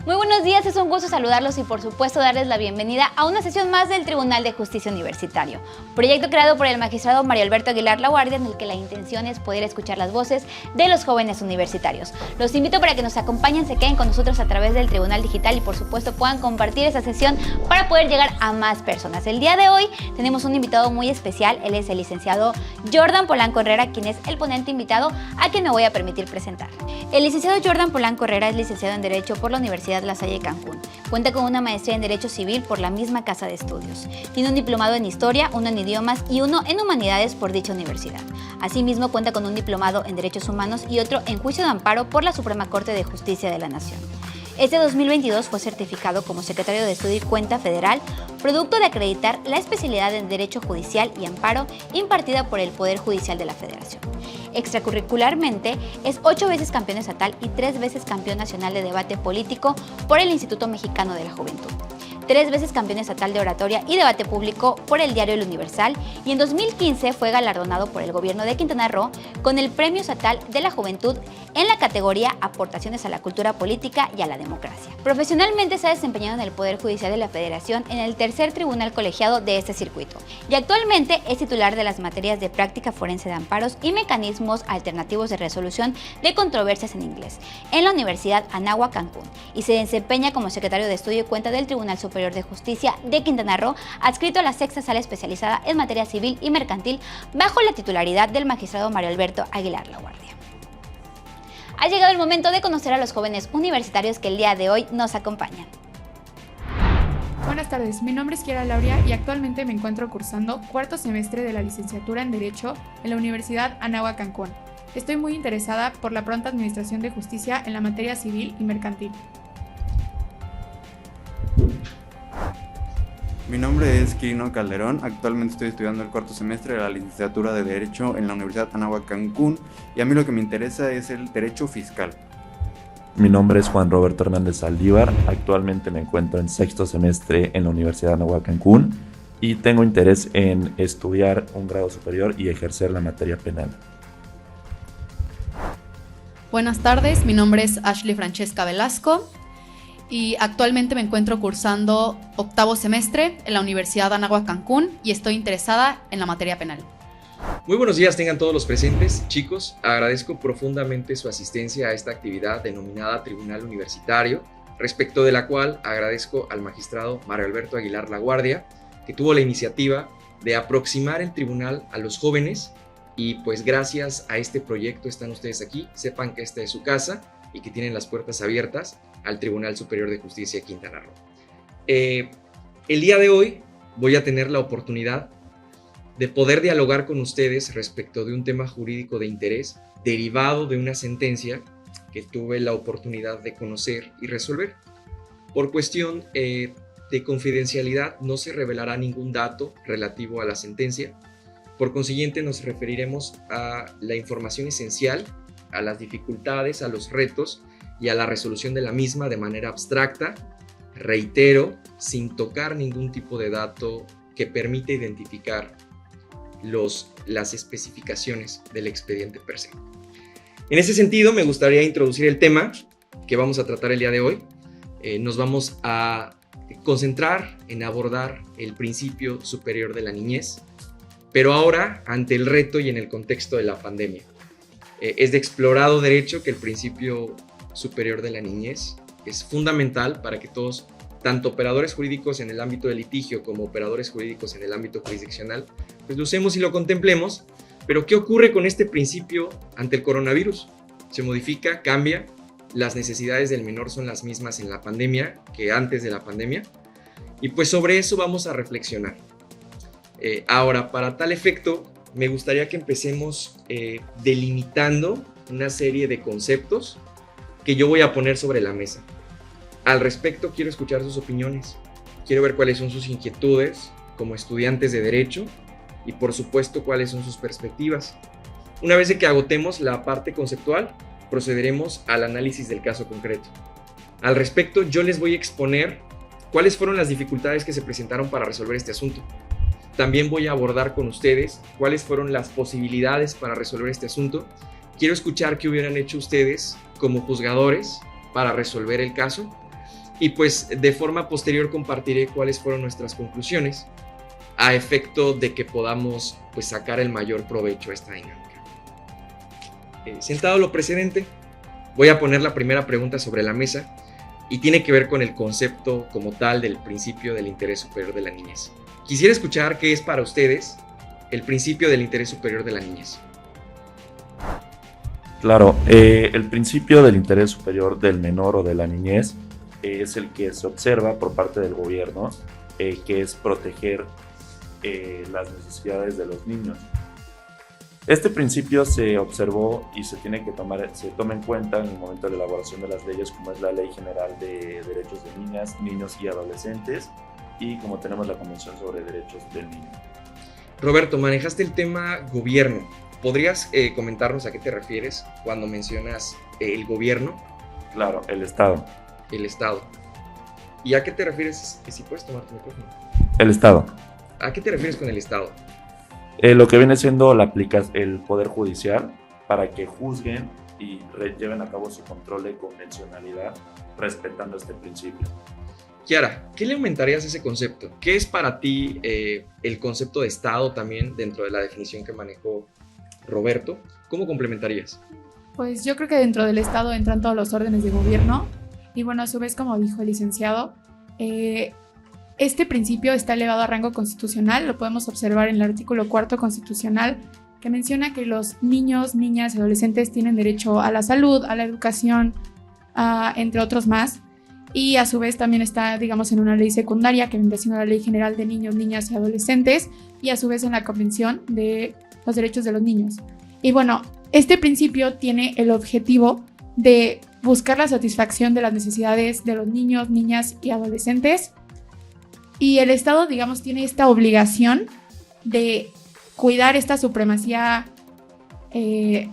Muy buenos días, es un gusto saludarlos y por supuesto darles la bienvenida a una sesión más del Tribunal de Justicia Universitario, proyecto creado por el magistrado Mario Alberto Aguilar Laguardia, en el que la intención es poder escuchar las voces de los jóvenes universitarios. Los invito para que nos acompañen, se queden con nosotros a través del Tribunal Digital y por supuesto puedan compartir esta sesión para poder llegar a más personas. El día de hoy tenemos un invitado muy especial, él es el licenciado Jordan Polanco Herrera, quien es el ponente invitado a quien me voy a permitir presentar. El licenciado Jordan Polanco Herrera es licenciado en Derecho por la Universidad La Salle Cancún. Cuenta con una maestría en Derecho Civil por la misma casa de estudios. Tiene un diplomado en Historia, uno en Idiomas y uno en Humanidades por dicha universidad. Asimismo, cuenta con un diplomado en Derechos Humanos y otro en Juicio de Amparo por la Suprema Corte de Justicia de la Nación. Este 2022 fue certificado como secretario de Estudio y Cuenta Federal, producto de acreditar la especialidad en Derecho Judicial y Amparo impartida por el Poder Judicial de la Federación. Extracurricularmente, es 8 veces campeón estatal y 3 veces campeón nacional de debate político por el Instituto Mexicano de la Juventud. 3 veces campeón estatal de oratoria y debate público por el diario El Universal y en 2015 fue galardonado por el gobierno de Quintana Roo con el Premio Estatal de la Juventud en la categoría Aportaciones a la Cultura Política y a la Democracia. Profesionalmente se ha desempeñado en el Poder Judicial de la Federación en el tercer tribunal colegiado de este circuito y actualmente es titular de las materias de práctica forense de amparos y mecanismos alternativos de resolución de controversias en inglés en la Universidad Anáhuac Cancún y se desempeña como secretario de Estudio y Cuenta del Tribunal Superior de Justicia de Quintana Roo, adscrito a la sexta sala especializada en materia civil y mercantil bajo la titularidad del magistrado Mario Alberto Aguilar Laguardia. Ha llegado el momento de conocer a los jóvenes universitarios que el día de hoy nos acompañan. Buenas tardes, mi nombre es Kiara Lauria y actualmente me encuentro cursando cuarto semestre de la licenciatura en Derecho en la Universidad Anáhuac Cancún. Estoy muy interesada por la pronta administración de justicia en la materia civil y mercantil. Mi nombre es Quirino Calderón, actualmente estoy estudiando el cuarto semestre de la licenciatura de Derecho en la Universidad Anáhuac Cancún y a mí lo que me interesa es el derecho fiscal. Mi nombre es Juan Roberto Hernández Saldívar, actualmente me encuentro en sexto semestre en la Universidad Anáhuac Cancún y tengo interés en estudiar un grado superior y ejercer la materia penal. Buenas tardes, mi nombre es Ashley Francesca Velasco y actualmente me encuentro cursando octavo semestre en la Universidad Anáhuac Cancún y estoy interesada en la materia penal. Muy buenos días tengan todos los presentes, chicos. Agradezco profundamente su asistencia a esta actividad denominada Tribunal Universitario, respecto de la cual agradezco al magistrado Mario Alberto Aguilar Laguardia, que tuvo la iniciativa de aproximar el tribunal a los jóvenes y pues gracias a este proyecto están ustedes aquí. Sepan que esta es su casa y que tienen las puertas abiertas al Tribunal Superior de Justicia de Quintana Roo. El día de hoy voy a tener la oportunidad de poder dialogar con ustedes respecto de un tema jurídico de interés derivado de una sentencia que tuve la oportunidad de conocer y resolver. Por cuestión de confidencialidad no se revelará ningún dato relativo a la sentencia. Por consiguiente nos referiremos a la información esencial, a las dificultades, a los retos y a la resolución de la misma de manera abstracta, reitero, sin tocar ningún tipo de dato que permita identificar las especificaciones del expediente per se. En ese sentido, me gustaría introducir el tema que vamos a tratar el día de hoy. Nos vamos a concentrar en abordar el principio superior de la niñez, pero ahora ante el reto y en el contexto de la pandemia. Es de explorado derecho que el principio superior de la niñez es fundamental para que todos, tanto operadores jurídicos en el ámbito de litigio como operadores jurídicos en el ámbito jurisdiccional, pues lo usemos y lo contemplemos. Pero ¿qué ocurre con este principio ante el coronavirus? Se modifica, cambia, las necesidades del menor son las mismas en la pandemia que antes de la pandemia, y pues sobre eso vamos a reflexionar. Ahora, para tal efecto, me gustaría que empecemos delimitando una serie de conceptos que yo voy a poner sobre la mesa. Al respecto, quiero escuchar sus opiniones, quiero ver cuáles son sus inquietudes como estudiantes de Derecho y, por supuesto, cuáles son sus perspectivas. Una vez de que agotemos la parte conceptual, procederemos al análisis del caso concreto. Al respecto, yo les voy a exponer cuáles fueron las dificultades que se presentaron para resolver este asunto. También voy a abordar con ustedes cuáles fueron las posibilidades para resolver este asunto. Quiero escuchar qué hubieran hecho ustedes como juzgadores para resolver el caso y pues de forma posterior compartiré cuáles fueron nuestras conclusiones a efecto de que podamos pues sacar el mayor provecho a esta dinámica. Sentado lo precedente, voy a poner la primera pregunta sobre la mesa y tiene que ver con el concepto como tal del principio del interés superior de la niñez. Quisiera escuchar qué es para ustedes el principio del interés superior de la niñez. Claro, el principio del interés superior del menor o de la niñez es el que se observa por parte del gobierno, que es proteger las necesidades de los niños. Este principio se observó y se toma en cuenta en el momento de la elaboración de las leyes, como es la Ley General de Derechos de Niñas, Niños y Adolescentes, y como tenemos la Convención sobre Derechos del Niño. Roberto, manejaste el tema gobierno. ¿Podrías comentarnos a qué te refieres cuando mencionas el gobierno? Claro, el Estado. El Estado. ¿Y a qué te refieres? Si puedes tomar tu micrófono. El Estado. ¿A qué te refieres con el Estado? Lo que viene siendo el Poder Judicial para que juzguen y lleven a cabo su control de convencionalidad respetando este principio. Kiara, ¿qué le aumentarías a ese concepto? ¿Qué es para ti el concepto de Estado también dentro de la definición que manejó Roberto? ¿Cómo complementarías? Pues yo creo que dentro del Estado entran todos los órdenes de gobierno y bueno, a su vez, como dijo el licenciado, este principio está elevado a rango constitucional, lo podemos observar en el artículo 4 constitucional, que menciona que los niños, niñas y adolescentes tienen derecho a la salud, a la educación, entre otros más. Y a su vez también está, digamos, en una ley secundaria que viene siendo la Ley General de Niños, Niñas y Adolescentes, y a su vez en la Convención de los Derechos de los Niños. Y bueno, este principio tiene el objetivo de buscar la satisfacción de las necesidades de los niños, niñas y adolescentes. Y el Estado, digamos, tiene esta obligación de cuidar esta supremacía de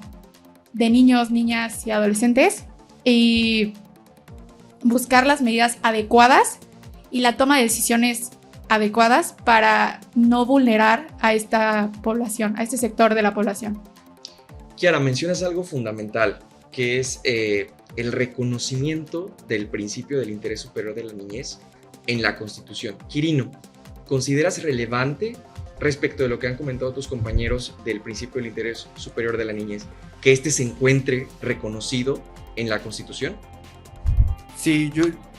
niños, niñas y adolescentes y buscar las medidas adecuadas y la toma de decisiones adecuadas para no vulnerar a esta población, a este sector de la población. Kiara, mencionas algo fundamental, que es el reconocimiento del principio del interés superior de la niñez en la Constitución. Quirino, ¿consideras relevante respecto de lo que han comentado tus compañeros del principio del interés superior de la niñez, que este se encuentre reconocido en la Constitución? Sí,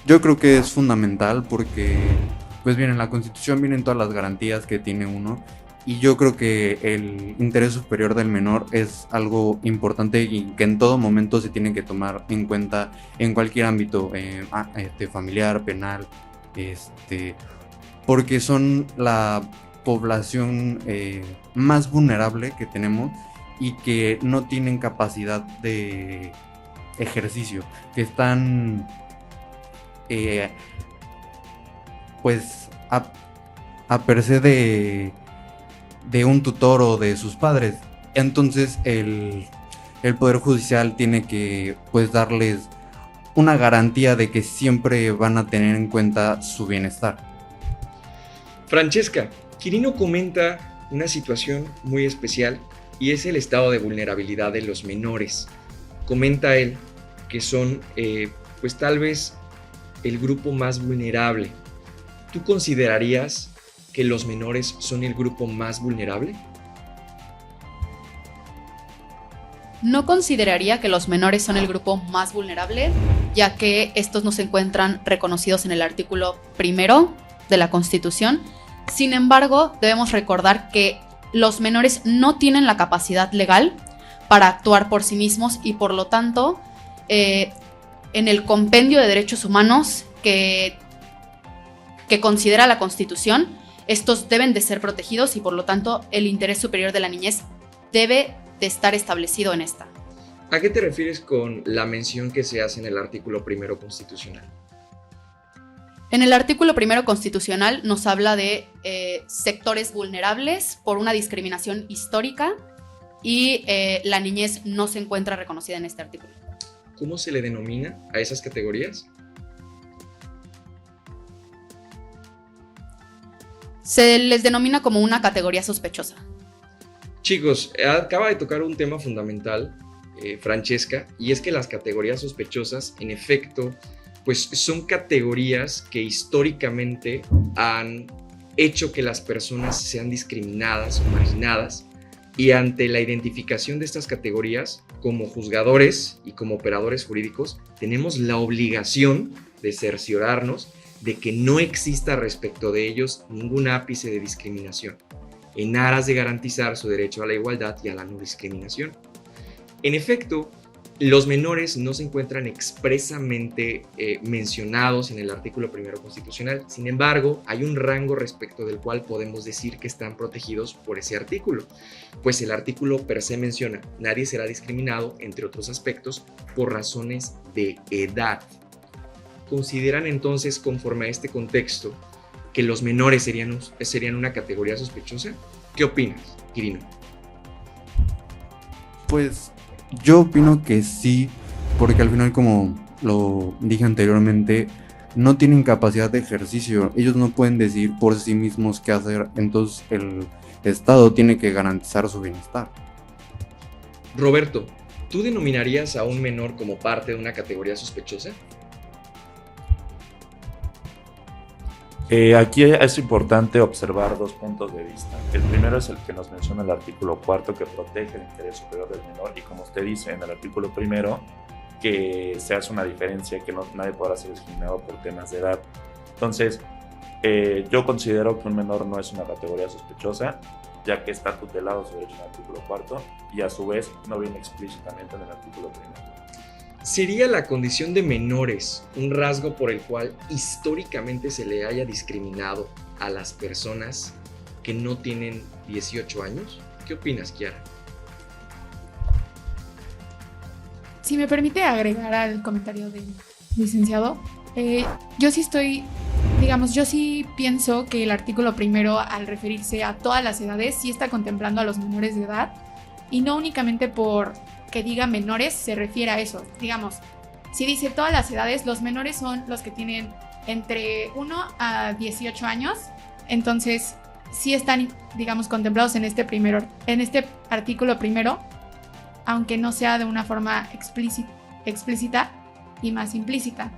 yo creo que es fundamental porque, pues bien, en la Constitución vienen todas las garantías que tiene uno y yo creo que el interés superior del menor es algo importante y que en todo momento se tiene que tomar en cuenta en cualquier ámbito familiar, penal, porque son la población más vulnerable que tenemos y que no tienen capacidad de ejercicio, que están pues a merced de un tutor o de sus padres. Entonces el Poder Judicial tiene que pues darles una garantía de que siempre van a tener en cuenta su bienestar. Francesca, Quirino comenta una situación muy especial y es el estado de vulnerabilidad de los menores. Comenta él que son pues tal vez el grupo más vulnerable. ¿Tú considerarías que los menores son el grupo más vulnerable? No consideraría que los menores son el grupo más vulnerable, ya que estos no se encuentran reconocidos en el artículo 1 de la Constitución. Sin embargo, debemos recordar que los menores no tienen la capacidad legal para actuar por sí mismos y por lo tanto, en el compendio de derechos humanos que considera la Constitución, estos deben de ser protegidos y por lo tanto el interés superior de la niñez debe de estar establecido en esta. ¿A qué te refieres con la mención que se hace en el artículo 1 constitucional? En el artículo 1 constitucional nos habla de sectores vulnerables por una discriminación histórica y la niñez no se encuentra reconocida en este artículo. ¿Cómo se le denomina a esas categorías? Se les denomina como una categoría sospechosa. Chicos, acaba de tocar un tema fundamental, Francesca, y es que las categorías sospechosas, en efecto, pues son categorías que históricamente han hecho que las personas sean discriminadas o marginadas, y ante la identificación de estas categorías, como juzgadores y como operadores jurídicos, tenemos la obligación de cerciorarnos de que no exista respecto de ellos ningún ápice de discriminación, en aras de garantizar su derecho a la igualdad y a la no discriminación. En efecto, los menores no se encuentran expresamente mencionados en el artículo 1 constitucional. Sin embargo, hay un rango respecto del cual podemos decir que están protegidos por ese artículo, pues el artículo per se menciona: nadie será discriminado, entre otros aspectos, por razones de edad. ¿Consideran entonces, conforme a este contexto, que los menores serían una categoría sospechosa? ¿Qué opinas, Quirino? Pues yo opino que sí, porque al final, como lo dije anteriormente, no tienen capacidad de ejercicio. Ellos no pueden decidir por sí mismos qué hacer, entonces el Estado tiene que garantizar su bienestar. Roberto, ¿tú denominarías a un menor como parte de una categoría sospechosa? Aquí es importante observar dos puntos de vista. El primero es el que nos menciona el artículo 4, que protege el interés superior del menor, y como usted dice en el artículo 1, que se hace una diferencia, que nadie podrá ser discriminado por temas de edad. Entonces, yo considero que un menor no es una categoría sospechosa, ya que está tutelado su derecho en el artículo 4 y a su vez no viene explícitamente en el artículo 1. ¿Sería la condición de menores un rasgo por el cual históricamente se le haya discriminado a las personas que no tienen 18 años? ¿Qué opinas, Kiara? Si me permite agregar al comentario del licenciado, yo sí pienso que el artículo 1, al referirse a todas las edades, sí está contemplando a los menores de edad, y no únicamente por que diga menores se refiere a eso. Digamos, si dice todas las edades, los menores son los que tienen entre 1 a 18 años, entonces sí están, digamos, contemplados en este artículo 1, aunque no sea de una forma explícita y más implícita.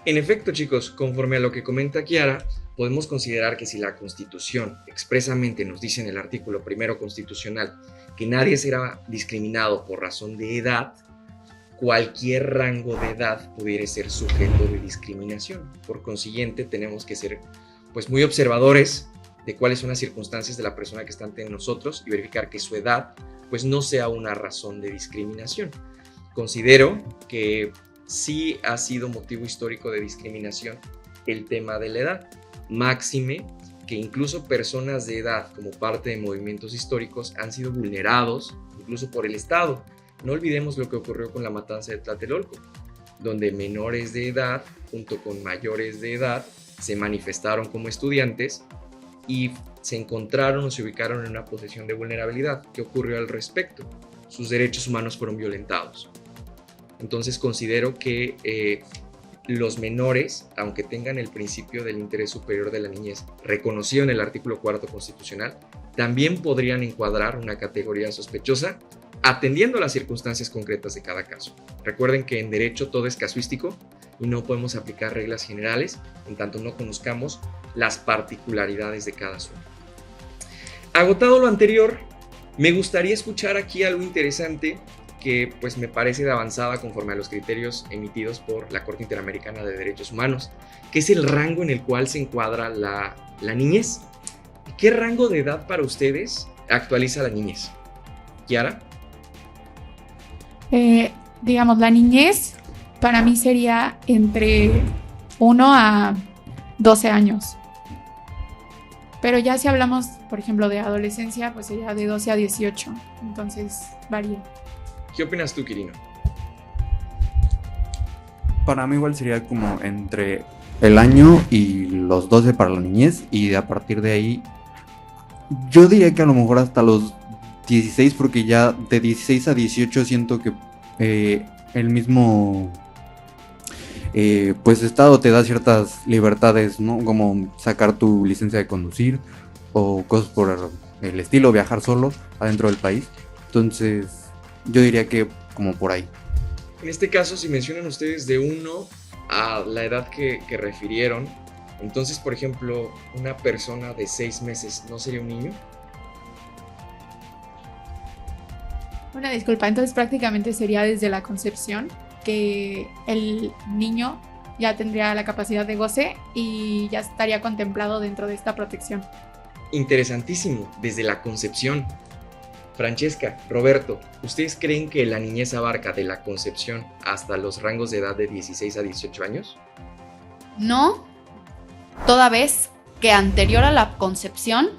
En efecto, chicos, conforme a lo que comenta Kiara, podemos considerar que si la Constitución expresamente nos dice en el artículo 1 constitucional que nadie será discriminado por razón de edad, cualquier rango de edad pudiera ser sujeto de discriminación. Por consiguiente, tenemos que ser muy observadores de cuáles son las circunstancias de la persona que está ante nosotros y verificar que su edad no sea una razón de discriminación. Considero que sí ha sido motivo histórico de discriminación el tema de la edad, máxime que incluso personas de edad como parte de movimientos históricos han sido vulnerados incluso por el Estado. No olvidemos lo que ocurrió con la matanza de Tlatelolco, donde menores de edad junto con mayores de edad se manifestaron como estudiantes y se encontraron o se ubicaron en una posición de vulnerabilidad. ¿Qué ocurrió al respecto? Sus derechos humanos fueron violentados. Entonces considero que los menores, aunque tengan el principio del interés superior de la niñez reconocido en el artículo 4 constitucional, también podrían encuadrar una categoría sospechosa atendiendo a las circunstancias concretas de cada caso. Recuerden que en derecho todo es casuístico y no podemos aplicar reglas generales en tanto no conozcamos las particularidades de cada asunto. Agotado lo anterior, me gustaría escuchar aquí algo interesante que me parece de avanzada conforme a los criterios emitidos por la Corte Interamericana de Derechos Humanos, que es el rango en el cual se encuadra la niñez. ¿Qué rango de edad para ustedes actualiza la niñez? ¿Kiara? Digamos, la niñez para mí sería entre 1 a 12 años. Pero ya si hablamos, por ejemplo, de adolescencia, pues sería de 12 a 18. Entonces, varía. ¿Qué opinas tú, Quirino? Para mí igual sería como entre el año y los 12 para la niñez, y a partir de ahí yo diría que a lo mejor hasta los 16, porque ya de 16 a 18 siento que el mismo Estado te da ciertas libertades, ¿no? Como sacar tu licencia de conducir o cosas por el estilo, viajar solo adentro del país. Entonces yo diría que como por ahí. En este caso, si mencionan ustedes de 1 a la edad que refirieron, entonces, por ejemplo, una persona de 6 meses no sería un niño. Una disculpa, entonces prácticamente sería desde la concepción que el niño ya tendría la capacidad de goce y ya estaría contemplado dentro de esta protección. Interesantísimo, desde la concepción. Francesca, Roberto, ¿ustedes creen que la niñez abarca de la concepción hasta los rangos de edad de 16 a 18 años? No, toda vez que anterior a la concepción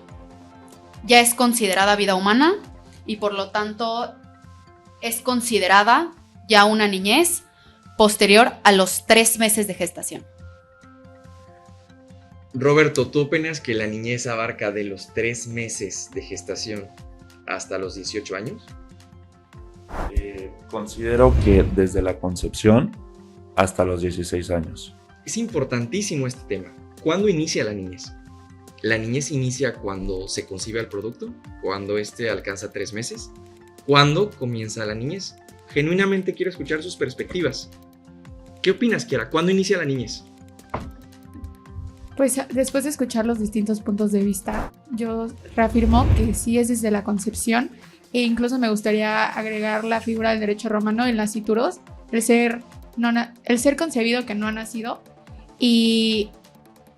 ya es considerada vida humana y por lo tanto es considerada ya una niñez posterior a los 3 meses de gestación. Roberto, ¿tú opinas que la niñez abarca de los 3 meses de gestación hasta los 18 años? Considero que desde la concepción hasta los 16 años. Es importantísimo este tema. ¿Cuándo inicia la niñez? ¿La niñez inicia cuando se concibe el producto? ¿Cuando este alcanza 3 meses? ¿Cuándo comienza la niñez? Genuinamente quiero escuchar sus perspectivas. ¿Qué opinas, Kiara? ¿Cuándo inicia la niñez? Pues después de escuchar los distintos puntos de vista, yo reafirmo que sí es desde la concepción e incluso me gustaría agregar la figura del derecho romano en nasciturus, el ser concebido que no ha nacido. Y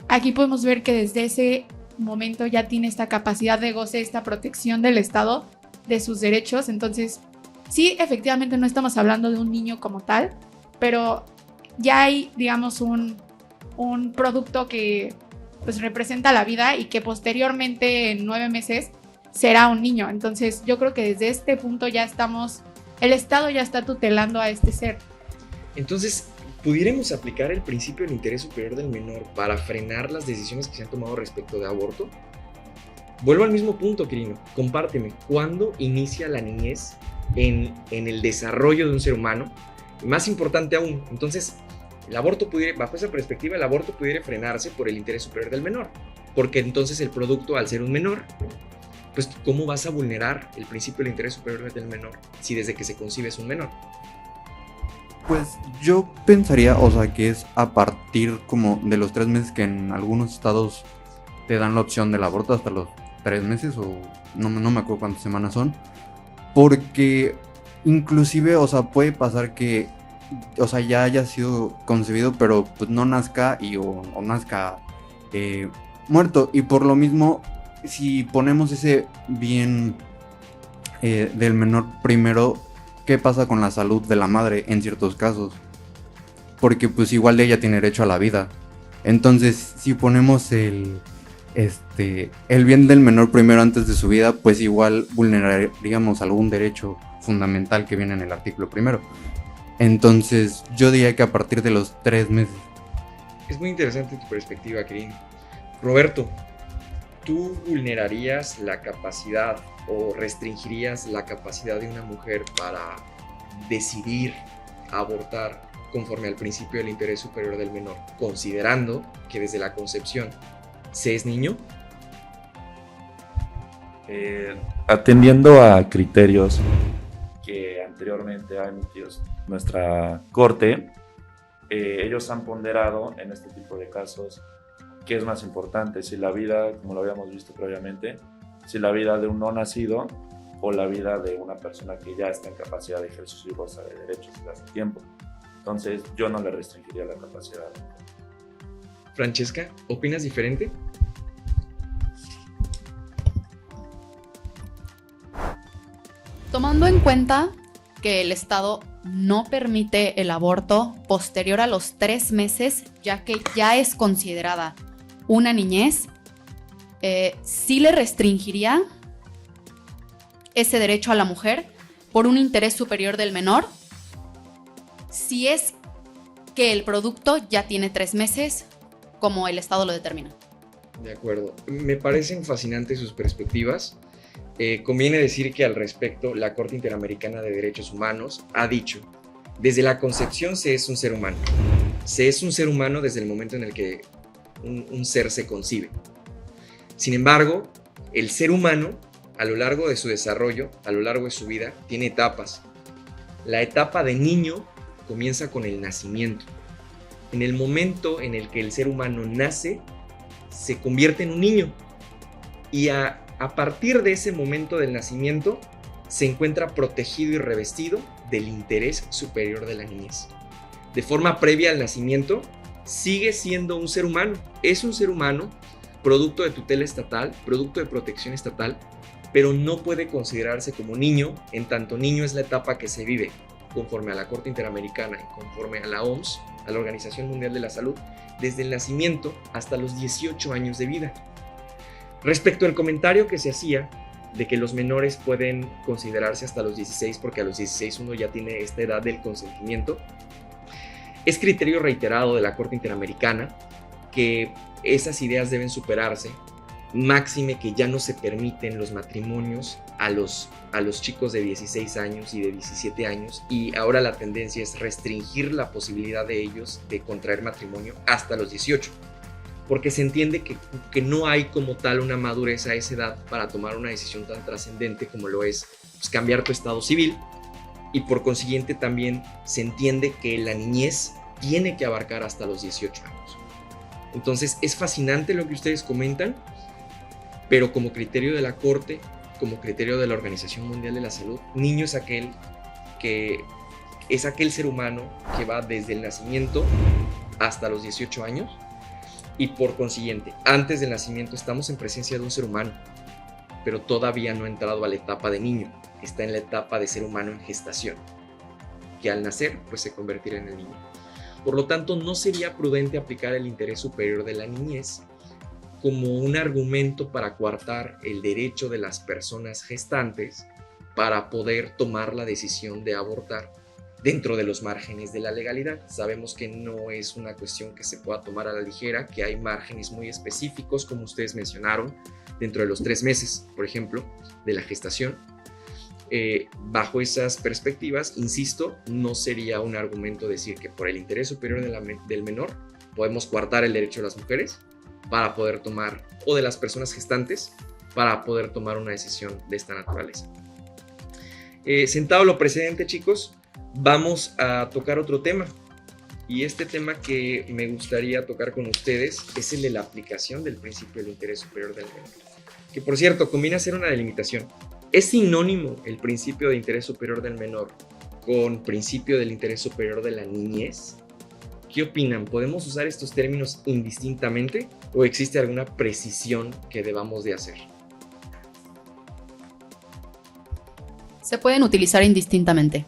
aquí podemos ver que desde ese momento ya tiene esta capacidad de goce, esta protección del Estado de sus derechos. Entonces, sí, efectivamente no estamos hablando de un niño como tal, pero ya hay, digamos, un producto que pues representa la vida y que posteriormente en 9 meses será un niño. Entonces yo creo que desde este punto ya el Estado ya está tutelando a este ser. Entonces, ¿pudiéramos aplicar el principio del interés superior del menor para frenar las decisiones que se han tomado respecto de aborto? Vuelvo al mismo punto, Quirino. Compárteme, ¿cuándo inicia la niñez en el desarrollo de un ser humano? Y más importante aún, entonces, el aborto bajo esa perspectiva, el aborto pudiera frenarse por el interés superior del menor. Porque entonces el producto, al ser un menor, pues ¿cómo vas a vulnerar el principio del interés superior del menor si desde que se concibe es un menor? Pues yo pensaría, o sea, que es a partir como de los 3 meses que en algunos estados te dan la opción del aborto hasta los 3 meses o no me acuerdo cuántas semanas son. Porque inclusive, o sea, puede pasar que, o sea, ya haya sido concebido, pero pues no nazca o nazca muerto. Y por lo mismo, si ponemos ese bien del menor primero, ¿qué pasa con la salud de la madre en ciertos casos? Porque pues igual ella tiene derecho a la vida. Entonces, si ponemos el bien del menor primero antes de su vida, pues igual vulneraríamos algún derecho fundamental que viene en el artículo primero. Entonces, yo diría que a partir de los 3 meses. Es muy interesante tu perspectiva, Kirin. Roberto, ¿tú vulnerarías la capacidad o restringirías la capacidad de una mujer para decidir abortar conforme al principio del interés superior del menor, considerando que desde la concepción se es niño? Atendiendo a criterios que anteriormente ha emitido nuestra corte, ellos han ponderado en este tipo de casos qué es más importante, si la vida, como lo habíamos visto previamente, si la vida de un no nacido o la vida de una persona que ya está en capacidad de ejercer y goza de derechos desde hace tiempo. Entonces yo no le restringiría la capacidad. Francesca, ¿opinas diferente? Tomando en cuenta que el Estado no permite el aborto posterior a los 3 meses, ya que ya es considerada una niñez, sí le restringiría ese derecho a la mujer por un interés superior del menor, si es que el producto ya tiene 3 meses, como el Estado lo determina. De acuerdo. Me parecen fascinantes sus perspectivas. Conviene decir que al respecto, la Corte Interamericana de Derechos Humanos ha dicho: desde la concepción se es un ser humano. Se es un ser humano desde el momento en el que un ser se concibe. Sin embargo, el ser humano, a lo largo de su desarrollo, a lo largo de su vida, tiene etapas. La etapa de niño comienza con el nacimiento. en el momento en el que el ser humano nace, se convierte en un niño. Y a partir de ese momento del nacimiento, se encuentra protegido y revestido del interés superior de la niñez. De forma previa al nacimiento, sigue siendo un ser humano. Es un ser humano, producto de tutela estatal, producto de protección estatal, pero no puede considerarse como niño, en tanto niño es la etapa que se vive, conforme a la Corte Interamericana y conforme a la OMS, a la Organización Mundial de la Salud, desde el nacimiento hasta los 18 años de vida. Respecto al comentario que se hacía de que los menores pueden considerarse hasta los 16, porque a los 16 uno ya tiene esta edad del consentimiento, es criterio reiterado de la Corte Interamericana que esas ideas deben superarse, máxime que ya no se permiten los matrimonios a los chicos de 16 años y de 17 años, y ahora la tendencia es restringir la posibilidad de ellos de contraer matrimonio hasta los 18, porque se entiende que no hay como tal una madurez a esa edad para tomar una decisión tan trascendente como lo es pues, cambiar tu estado civil, y por consiguiente también se entiende que la niñez tiene que abarcar hasta los 18 años. Entonces es fascinante lo que ustedes comentan, pero como criterio de la Corte, como criterio de la Organización Mundial de la Salud, niño es aquel ser humano que va desde el nacimiento hasta los 18 años, y por consiguiente, antes del nacimiento estamos en presencia de un ser humano, pero todavía no ha entrado a la etapa de niño, está en la etapa de ser humano en gestación, que al nacer pues se convertirá en el niño. Por lo tanto, no sería prudente aplicar el interés superior de la niñez como un argumento para coartar el derecho de las personas gestantes para poder tomar la decisión de abortar dentro de los márgenes de la legalidad. Sabemos que no es una cuestión que se pueda tomar a la ligera, que hay márgenes muy específicos, como ustedes mencionaron, dentro de los 3 meses, por ejemplo, de la gestación. Bajo esas perspectivas, insisto, no sería un argumento decir que por el interés superior del menor podemos coartar el derecho de las mujeres para poder tomar, o de las personas gestantes, para poder tomar una decisión de esta naturaleza. Sentado lo precedente, chicos, vamos a tocar otro tema. Y este tema que me gustaría tocar con ustedes es el de la aplicación del principio del interés superior del menor. Que por cierto, conviene hacer una delimitación. ¿Es sinónimo el principio de interés superior del menor con principio del interés superior de la niñez? ¿Qué opinan? ¿Podemos usar estos términos indistintamente o existe alguna precisión que debamos de hacer? Se pueden utilizar indistintamente.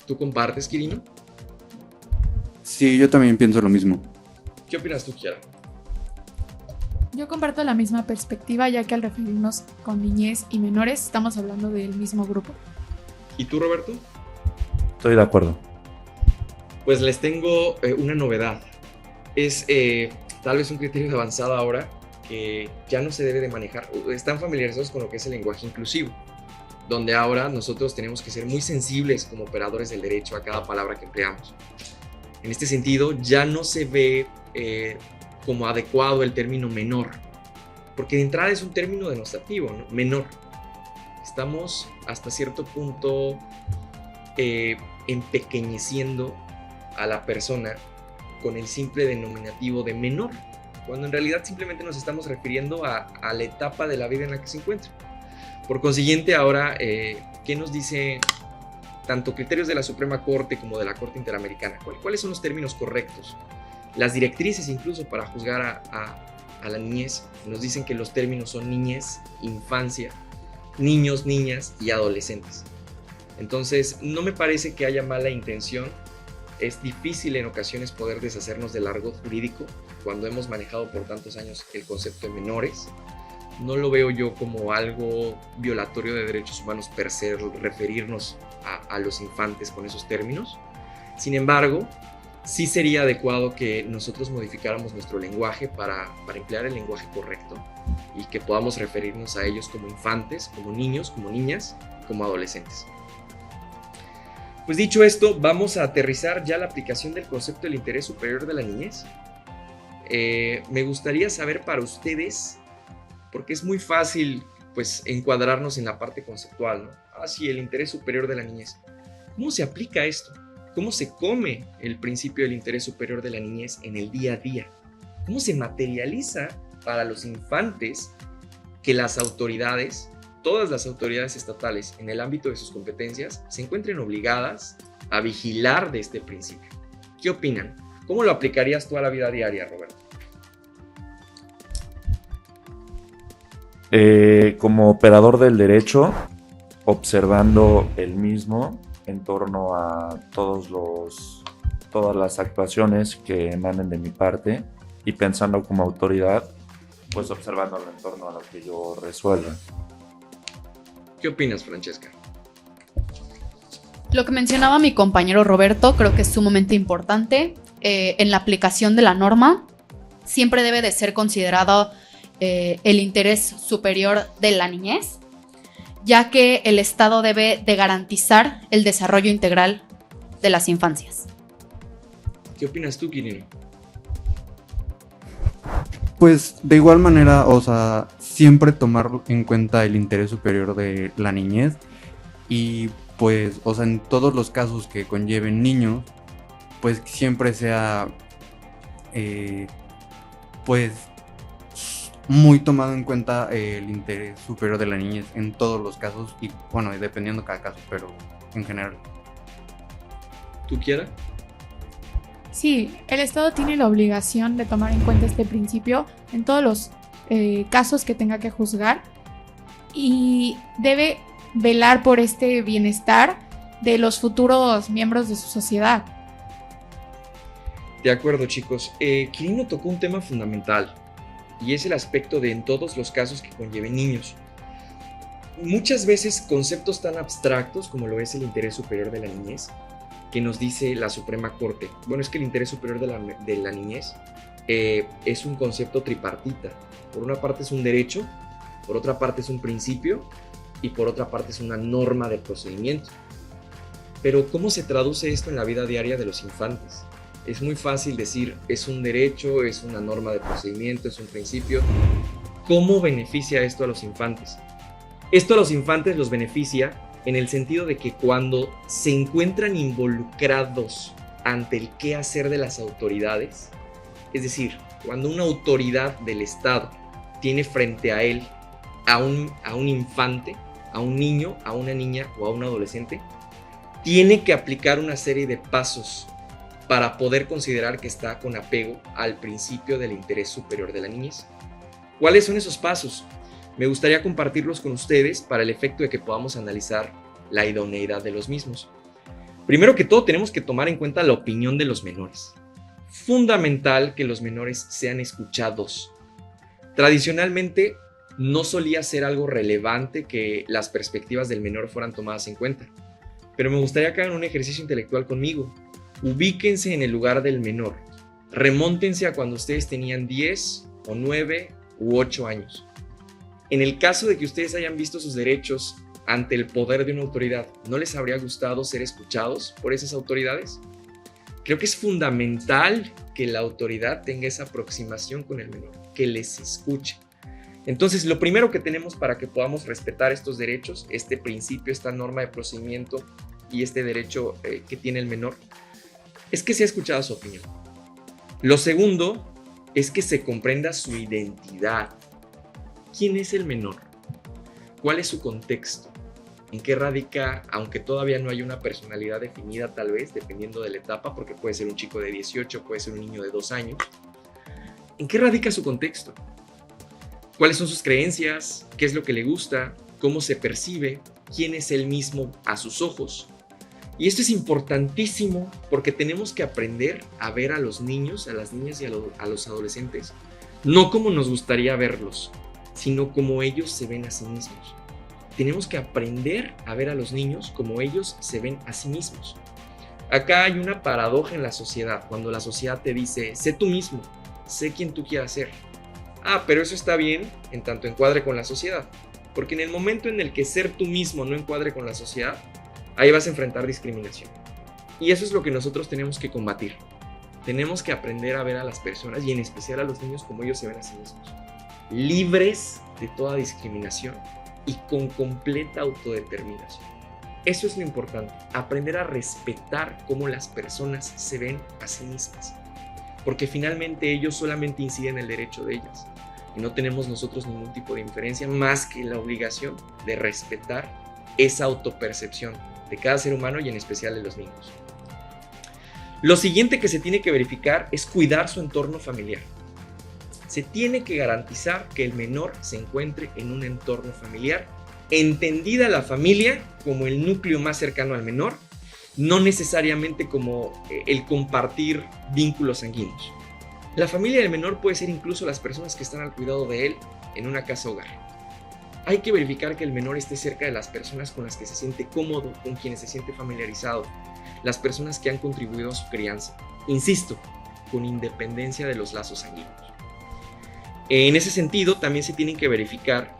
¿Tú compartes, Quirino? Sí, yo también pienso lo mismo. ¿Qué opinas tú, Kiara? Yo comparto la misma perspectiva, ya que al referirnos con niñez y menores estamos hablando del mismo grupo. ¿Y tú, Roberto? Estoy de acuerdo. Pues les tengo una novedad. Es tal vez un criterio de avanzada ahora que ya no se debe de manejar. Están familiarizados con lo que es el lenguaje inclusivo, donde ahora nosotros tenemos que ser muy sensibles como operadores del derecho a cada palabra que empleamos. En este sentido, ya no se ve como adecuado el término menor, porque de entrada es un término denostativo, ¿no? Menor. Estamos hasta cierto punto empequeñeciendo a la persona con el simple denominativo de menor, cuando en realidad simplemente nos estamos refiriendo a la etapa de la vida en la que se encuentra. Por consiguiente, ahora, ¿qué nos dice tanto criterios de la Suprema Corte como de la Corte Interamericana? ¿Cuáles son los términos correctos? Las directrices incluso para juzgar a la niñez nos dicen que los términos son niñez, infancia, niños, niñas y adolescentes. Entonces, no me parece que haya mala intención. Es difícil en ocasiones poder deshacernos del argot jurídico cuando hemos manejado por tantos años el concepto de menores. No lo veo yo como algo violatorio de derechos humanos per se referirnos a los infantes con esos términos. Sin embargo, sí sería adecuado que nosotros modificáramos nuestro lenguaje para emplear el lenguaje correcto y que podamos referirnos a ellos como infantes, como niños, como niñas, como adolescentes. Pues dicho esto, vamos a aterrizar ya la aplicación del concepto del interés superior de la niñez. Me gustaría saber para ustedes, porque es muy fácil pues encuadrarnos en la parte conceptual, ¿no? Sí, el interés superior de la niñez. ¿Cómo se aplica esto? cómo se come el principio del interés superior de la niñez en el día a día, cómo se materializa para los infantes que las autoridades, todas las autoridades estatales en el ámbito de sus competencias, se encuentren obligadas a vigilar de este principio. ¿Qué opinan? ¿Cómo lo aplicarías tú a la vida diaria, Roberto? Como operador del derecho, observando el mismo en torno a todas las actuaciones que emanen de mi parte y pensando como autoridad, pues observándolo en torno a lo que yo resuelva. ¿Qué opinas, Francesca? Lo que mencionaba mi compañero Roberto creo que es sumamente importante. En la aplicación de la norma siempre debe de ser considerado el interés superior de la niñez, ya que el Estado debe de garantizar el desarrollo integral de las infancias. ¿Qué opinas tú, Quirino? Pues de igual manera, o sea, siempre tomar en cuenta el interés superior de la niñez y pues, o sea, en todos los casos que conlleven niños, pues siempre sea, pues, muy tomado en cuenta el interés superior de la niñez en todos los casos y, bueno, dependiendo cada caso, pero en general. ¿Tú, Kiara? Sí, el Estado tiene la obligación de tomar en cuenta este principio en todos los casos que tenga que juzgar y debe velar por este bienestar de los futuros miembros de su sociedad. De acuerdo, chicos. Quirino tocó un tema fundamental y es el aspecto de en todos los casos que conlleven niños. Muchas veces conceptos tan abstractos como lo es el interés superior de la niñez, que nos dice la Suprema Corte. Bueno, es que el interés superior de la niñez es un concepto tripartita. Por una parte es un derecho, por otra parte es un principio y por otra parte es una norma de procedimiento. Pero ¿cómo se traduce esto en la vida diaria de los infantes? Es muy fácil decir, es un derecho, es una norma de procedimiento, es un principio. ¿Cómo beneficia esto a los infantes? Esto a los infantes los beneficia en el sentido de que cuando se encuentran involucrados ante el qué hacer de las autoridades, es decir, cuando una autoridad del Estado tiene frente a él a un infante, a un niño, a una niña o a un adolescente, tiene que aplicar una serie de pasos para poder considerar que está con apego al principio del interés superior de la niñez. ¿Cuáles son esos pasos? Me gustaría compartirlos con ustedes para el efecto de que podamos analizar la idoneidad de los mismos. Primero que todo, tenemos que tomar en cuenta la opinión de los menores. Fundamental que los menores sean escuchados. Tradicionalmente, no solía ser algo relevante que las perspectivas del menor fueran tomadas en cuenta. Pero me gustaría que hagan un ejercicio intelectual conmigo. Ubíquense en el lugar del menor. Remóntense a cuando ustedes tenían 10 o 9 u 8 años. En el caso de que ustedes hayan visto sus derechos ante el poder de una autoridad, ¿no les habría gustado ser escuchados por esas autoridades? Creo que es fundamental que la autoridad tenga esa aproximación con el menor, que les escuche. Entonces, lo primero que tenemos para que podamos respetar estos derechos, este principio, esta norma de procedimiento y este derecho que tiene el menor, es que sea escuchada su opinión. Lo segundo es que se comprenda su identidad. ¿Quién es el menor? ¿Cuál es su contexto? ¿En qué radica, aunque todavía no hay una personalidad definida tal vez, dependiendo de la etapa, porque puede ser un chico de 18, puede ser un niño de 2 años? ¿En qué radica su contexto? ¿Cuáles son sus creencias? ¿Qué es lo que le gusta? ¿Cómo se percibe? ¿Quién es él mismo a sus ojos? Y esto es importantísimo porque tenemos que aprender a ver a los niños, a las niñas y a los adolescentes, no como nos gustaría verlos, sino como ellos se ven a sí mismos. Tenemos que aprender a ver a los niños como ellos se ven a sí mismos. Acá hay una paradoja en la sociedad, cuando la sociedad te dice, sé tú mismo, sé quien tú quieras ser. Pero eso está bien en tanto encuadre con la sociedad, porque en el momento en el que ser tú mismo no encuadre con la sociedad, ahí vas a enfrentar discriminación. Y eso es lo que nosotros tenemos que combatir. Tenemos que aprender a ver a las personas y en especial a los niños como ellos se ven a sí mismos, libres de toda discriminación y con completa autodeterminación. Eso es lo importante, aprender a respetar cómo las personas se ven a sí mismas, porque finalmente ellos solamente inciden en el derecho de ellas y no tenemos nosotros ningún tipo de inferencia más que la obligación de respetar esa autopercepción de cada ser humano y en especial de los niños. Lo siguiente que se tiene que verificar es cuidar su entorno familiar. Se tiene que garantizar que el menor se encuentre en un entorno familiar, entendida la familia como el núcleo más cercano al menor, no necesariamente como el compartir vínculos sanguíneos. La familia del menor puede ser incluso las personas que están al cuidado de él en una casa hogar. Hay que verificar que el menor esté cerca de las personas con las que se siente cómodo, con quienes se siente familiarizado, las personas que han contribuido a su crianza. Insisto, con independencia de los lazos sanguíneos. En ese sentido, también se tienen que verificar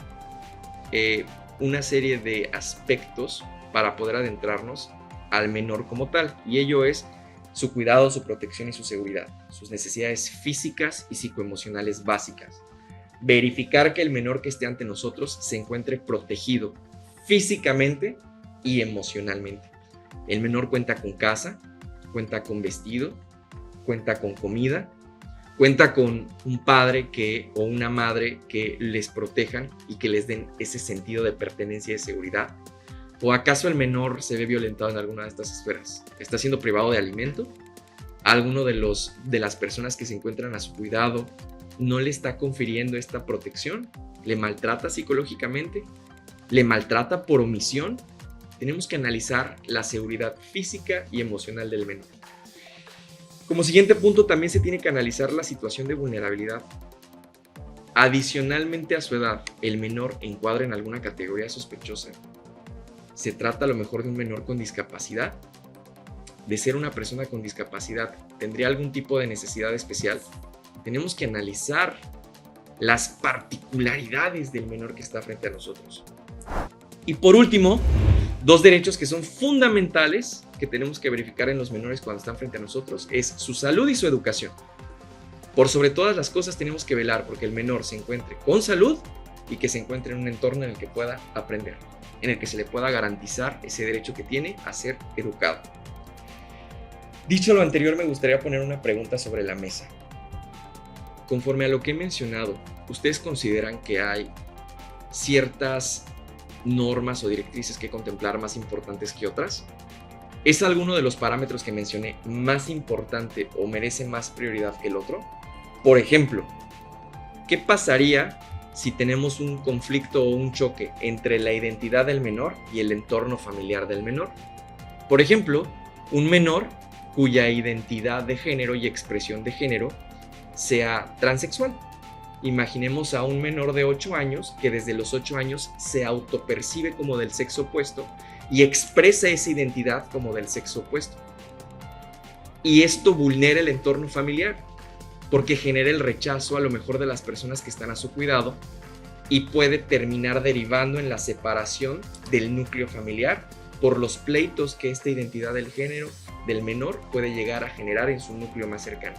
una serie de aspectos para poder adentrarnos al menor como tal, y ello es su cuidado, su protección y su seguridad, sus necesidades físicas y psicoemocionales básicas. Verificar que el menor que esté ante nosotros se encuentre protegido físicamente y emocionalmente. El menor cuenta con casa, cuenta con vestido, cuenta con comida, cuenta con un padre o una madre que les protejan y que les den ese sentido de pertenencia y de seguridad. ¿O acaso el menor se ve violentado en alguna de estas esferas? ¿Está siendo privado de alimento? ¿Alguno de las personas que se encuentran a su cuidado no le está confiriendo esta protección? ¿Le maltrata psicológicamente? ¿Le maltrata por omisión? Tenemos que analizar la seguridad física y emocional del menor. Como siguiente punto, también se tiene que analizar la situación de vulnerabilidad. Adicionalmente a su edad, ¿el menor encuadra en alguna categoría sospechosa? ¿Se trata a lo mejor de un menor con discapacidad? ¿De ser una persona con discapacidad, tendría algún tipo de necesidad especial? Tenemos que analizar las particularidades del menor que está frente a nosotros. Y por último, dos derechos que son fundamentales que tenemos que verificar en los menores cuando están frente a nosotros es su salud y su educación. Por sobre todas las cosas tenemos que velar porque el menor se encuentre con salud y que se encuentre en un entorno en el que pueda aprender, en el que se le pueda garantizar ese derecho que tiene a ser educado. Dicho lo anterior, me gustaría poner una pregunta sobre la mesa. Conforme a lo que he mencionado, ¿ustedes consideran que hay ciertas normas o directrices que contemplar más importantes que otras? ¿Es alguno de los parámetros que mencioné más importante o merece más prioridad que el otro? Por ejemplo, ¿qué pasaría si tenemos un conflicto o un choque entre la identidad del menor y el entorno familiar del menor? Por ejemplo, un menor cuya identidad de género y expresión de género sea transexual. Imaginemos a un menor de 8 años que desde los 8 años se autopercibe como del sexo opuesto y expresa esa identidad como del sexo opuesto. Y esto vulnera el entorno familiar porque genera el rechazo a lo mejor de las personas que están a su cuidado y puede terminar derivando en la separación del núcleo familiar por los pleitos que esta identidad del género del menor puede llegar a generar en su núcleo más cercano.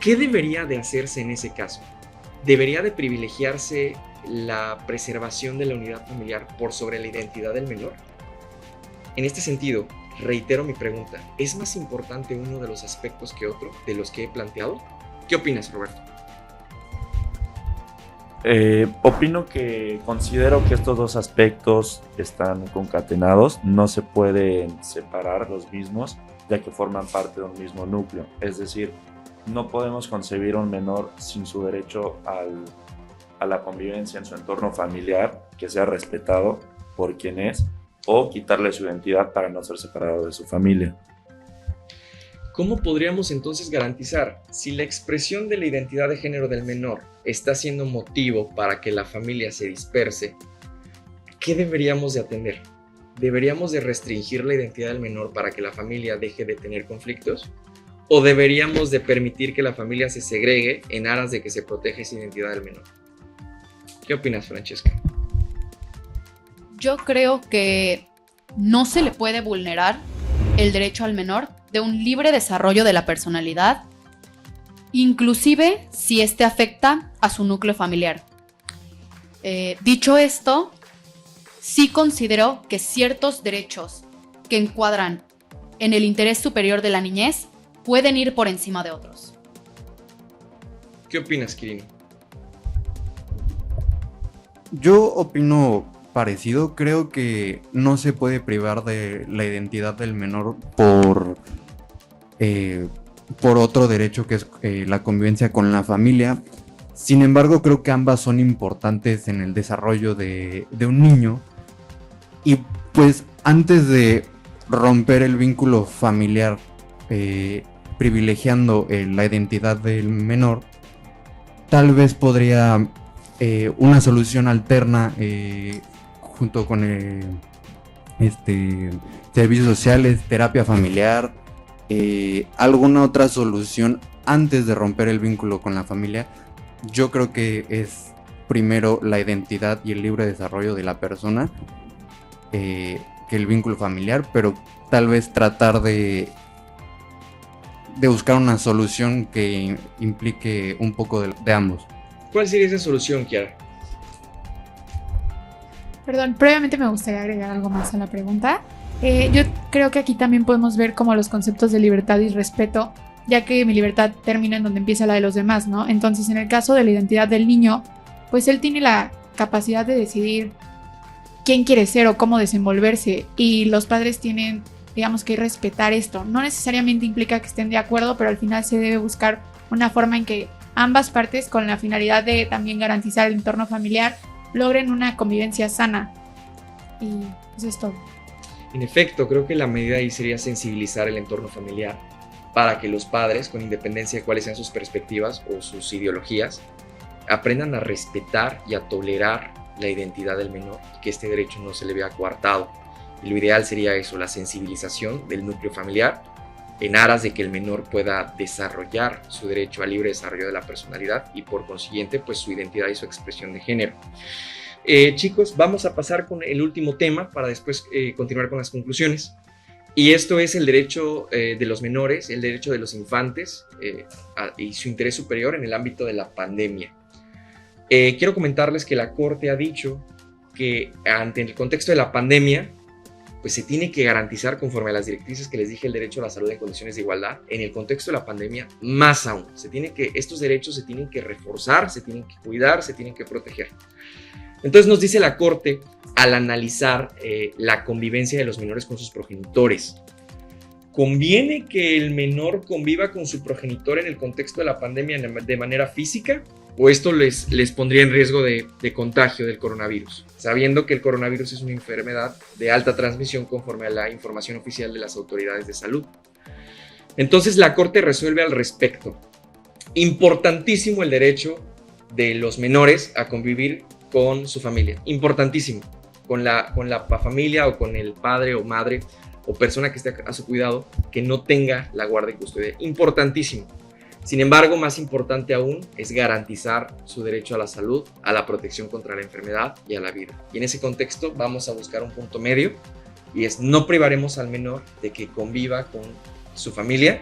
¿Qué debería de hacerse en ese caso? ¿Debería de privilegiarse la preservación de la unidad familiar por sobre la identidad del menor? En este sentido, reitero mi pregunta, ¿es más importante uno de los aspectos que otro de los que he planteado? ¿Qué opinas, Roberto? Considero que estos dos aspectos están concatenados, no se pueden separar los mismos, ya que forman parte de un mismo núcleo. Es decir, no podemos concebir a un menor sin su derecho a la convivencia en su entorno familiar, que sea respetado por quien es, o quitarle su identidad para no ser separado de su familia. ¿Cómo podríamos entonces garantizar si la expresión de la identidad de género del menor está siendo motivo para que la familia se disperse? ¿Qué deberíamos de atender? ¿Deberíamos de restringir la identidad del menor para que la familia deje de tener conflictos? ¿O deberíamos de permitir que la familia se segregue en aras de que se proteja esa identidad del menor? ¿Qué opinas, Francesca? Yo creo que no se le puede vulnerar el derecho al menor de un libre desarrollo de la personalidad, inclusive si éste afecta a su núcleo familiar. Dicho esto, sí considero que ciertos derechos que encuadran en el interés superior de la niñez pueden ir por encima de otros. ¿Qué opinas, Quirino? Yo opino parecido. Creo que no se puede privar de la identidad del menor por otro derecho que es la convivencia con la familia. Sin embargo, creo que ambas son importantes en el desarrollo de un niño. Y pues antes de romper el vínculo familiar, privilegiando la identidad del menor, tal vez podría una solución alterna junto con servicios sociales, terapia familiar, alguna otra solución antes de romper el vínculo con la familia. Yo creo que es primero la identidad y el libre desarrollo de la persona que el vínculo familiar, pero tal vez tratar de buscar una solución que implique un poco de ambos. ¿Cuál sería esa solución, Kiara? Perdón, previamente me gustaría agregar algo más a la pregunta. Yo creo que aquí también podemos ver como los conceptos de libertad y respeto, ya que mi libertad termina en donde empieza la de los demás, ¿no? Entonces, en el caso de la identidad del niño, pues él tiene la capacidad de decidir quién quiere ser o cómo desenvolverse, y los padres tienen, digamos, que respetar esto. No necesariamente implica que estén de acuerdo, pero al final se debe buscar una forma en que ambas partes, con la finalidad de también garantizar el entorno familiar, logren una convivencia sana. Y pues es todo. En efecto, creo que la medida ahí sería sensibilizar el entorno familiar para que los padres, con independencia de cuáles sean sus perspectivas o sus ideologías, aprendan a respetar y a tolerar la identidad del menor y que este derecho no se le vea coartado. Y lo ideal sería eso, la sensibilización del núcleo familiar en aras de que el menor pueda desarrollar su derecho al libre desarrollo de la personalidad y por consiguiente pues su identidad y su expresión de género. Chicos, vamos a pasar con el último tema para después continuar con las conclusiones. Y esto es el derecho de los menores, el derecho de los infantes y su interés superior en el ámbito de la pandemia. Quiero comentarles que la Corte ha dicho que ante el contexto de la pandemia, pues se tiene que garantizar, conforme a las directrices que les dije, el derecho a la salud en condiciones de igualdad. En el contexto de la pandemia, más aún, estos derechos se tienen que reforzar, se tienen que cuidar, se tienen que proteger. Entonces nos dice la Corte, al analizar la convivencia de los menores con sus progenitores, ¿conviene que el menor conviva con su progenitor en el contexto de la pandemia de manera física? ¿O esto les pondría en riesgo de contagio del coronavirus? Sabiendo que el coronavirus es una enfermedad de alta transmisión conforme a la información oficial de las autoridades de salud. Entonces la Corte resuelve al respecto. Importantísimo el derecho de los menores a convivir con su familia. Importantísimo. Con la familia o con el padre o madre o persona que esté a su cuidado que no tenga la guardia y custodia. Importantísimo. Sin embargo, más importante aún es garantizar su derecho a la salud, a la protección contra la enfermedad y a la vida. Y en ese contexto vamos a buscar un punto medio y es no privaremos al menor de que conviva con su familia,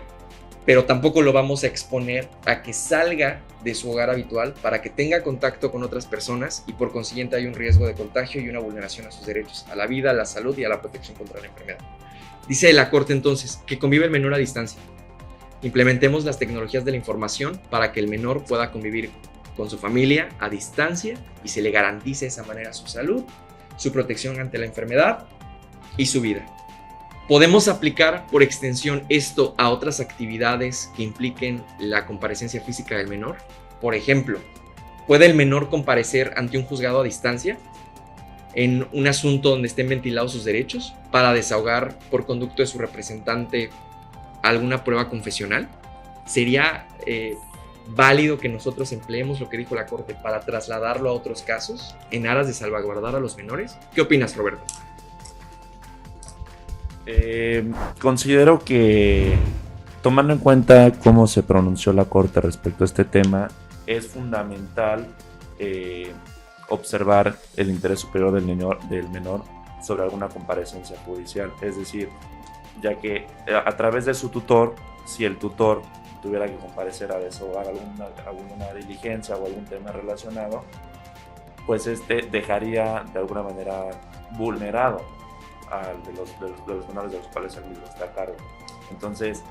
pero tampoco lo vamos a exponer a que salga de su hogar habitual para que tenga contacto con otras personas y por consiguiente hay un riesgo de contagio y una vulneración a sus derechos, a la vida, a la salud y a la protección contra la enfermedad. Dice la Corte entonces que convive el menor a distancia. Implementemos las tecnologías de la información para que el menor pueda convivir con su familia a distancia y se le garantice de esa manera su salud, su protección ante la enfermedad y su vida. ¿Podemos aplicar por extensión esto a otras actividades que impliquen la comparecencia física del menor? Por ejemplo, ¿puede el menor comparecer ante un juzgado a distancia en un asunto donde estén ventilados sus derechos para desahogar por conducto de su representante alguna prueba confesional? ¿Sería válido que nosotros empleemos lo que dijo la Corte para trasladarlo a otros casos en aras de salvaguardar a los menores? ¿Qué opinas, Roberto? Considero que, tomando en cuenta cómo se pronunció la Corte respecto a este tema, es fundamental observar el interés superior del menor sobre alguna comparecencia judicial. Es decir, ya que a través de su tutor, si el tutor tuviera que comparecer a desahogar alguna diligencia o algún tema relacionado, pues dejaría de alguna manera vulnerado al de los menores de los cuales el mismo está a cargo. Entonces,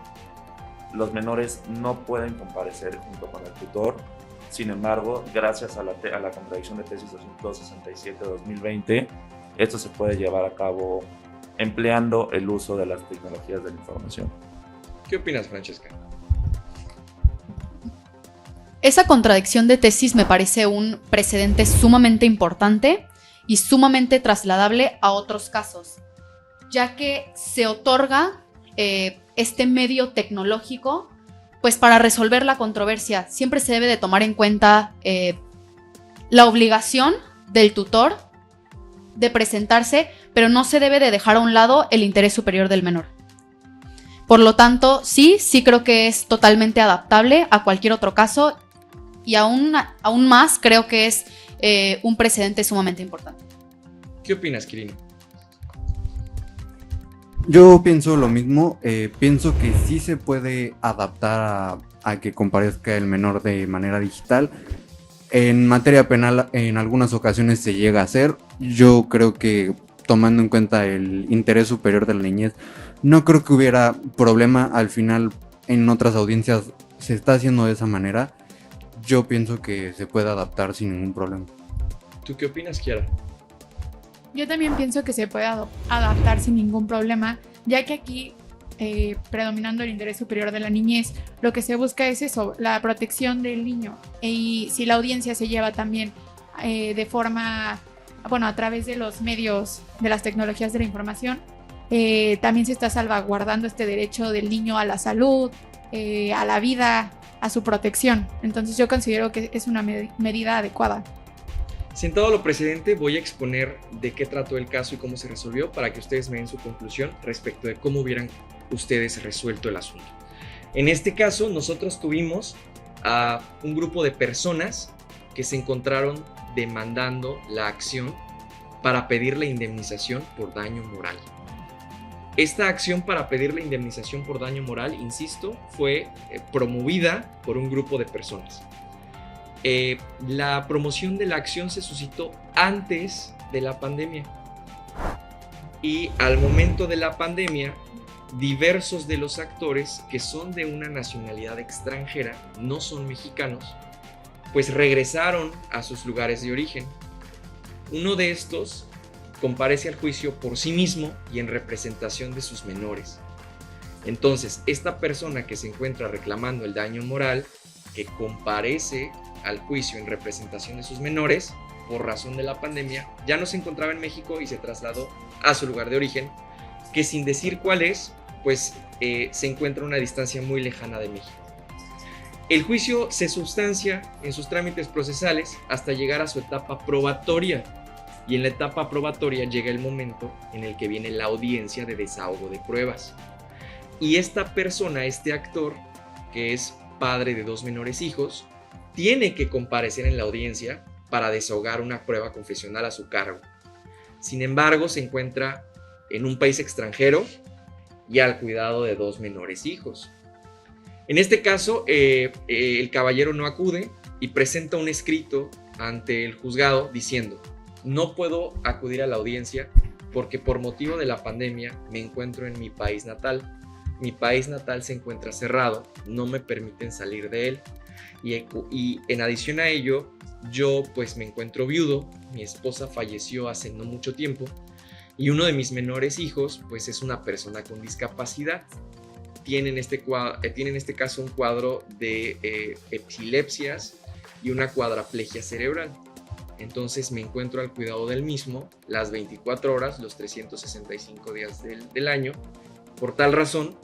los menores no pueden comparecer junto con el tutor. Sin embargo, gracias a la contradicción de tesis 267-2020, esto se puede llevar a cabo empleando el uso de las tecnologías de la información. ¿Qué opinas, Francesca? Esa contradicción de tesis me parece un precedente sumamente importante y sumamente trasladable a otros casos, ya que se otorga este medio tecnológico pues para resolver la controversia. Siempre se debe de tomar en cuenta la obligación del tutor de presentarse, pero no se debe de dejar a un lado el interés superior del menor. Por lo tanto, sí creo que es totalmente adaptable a cualquier otro caso y aún más creo que es un precedente sumamente importante. ¿Qué opinas, Quirino? Yo pienso lo mismo, pienso que sí se puede adaptar a que comparezca el menor de manera digital. En materia penal en algunas ocasiones se llega a hacer. Yo creo que tomando en cuenta el interés superior de la niñez, no creo que hubiera problema. Al final en otras audiencias se está haciendo de esa manera. Yo pienso que se puede adaptar sin ningún problema. ¿Tú qué opinas, Kiara? Yo también pienso que se puede adaptar sin ningún problema, ya que aquí, predominando el interés superior de la niñez, lo que se busca es eso, la protección del niño. Y si la audiencia se lleva también de forma, bueno, a través de los medios, de las tecnologías de la información, también se está salvaguardando este derecho del niño a la salud, a la vida, a su protección. Entonces yo considero que es una medida adecuada. Sentado lo precedente, voy a exponer de qué trató el caso y cómo se resolvió para que ustedes me den su conclusión respecto de cómo hubieran ustedes resuelto el asunto. En este caso, nosotros tuvimos a un grupo de personas que se encontraron demandando la acción para pedir la indemnización por daño moral. Esta acción para pedir la indemnización por daño moral, insisto, fue promovida por un grupo de personas. La promoción de la acción se suscitó antes de la pandemia y al momento de la pandemia diversos de los actores que son de una nacionalidad extranjera, no son mexicanos, pues regresaron a sus lugares de origen. Uno de estos comparece al juicio por sí mismo y en representación de sus menores. Entonces, esta persona que se encuentra reclamando el daño moral, que comparece al juicio en representación de sus menores, por razón de la pandemia, ya no se encontraba en México y se trasladó a su lugar de origen, que sin decir cuál es, pues se encuentra a una distancia muy lejana de México. El juicio se sustancia en sus trámites procesales hasta llegar a su etapa probatoria, y en la etapa probatoria llega el momento en el que viene la audiencia de desahogo de pruebas. Y esta persona, este actor, que es padre de 2 menores hijos, tiene que comparecer en la audiencia para desahogar una prueba confesional a su cargo. Sin embargo, se encuentra en un país extranjero y al cuidado de 2 menores hijos. En este caso, el caballero no acude y presenta un escrito ante el juzgado diciendo: no puedo acudir a la audiencia porque por motivo de la pandemia me encuentro en mi país natal. Mi país natal se encuentra cerrado, no me permiten salir de él. Y en adición a ello, yo pues me encuentro viudo, mi esposa falleció hace no mucho tiempo y uno de mis menores hijos pues es una persona con discapacidad. Tiene en este caso un cuadro de epilepsias y una cuadraplegia cerebral. Entonces me encuentro al cuidado del mismo las 24 horas, los 365 días del año. Por tal razón,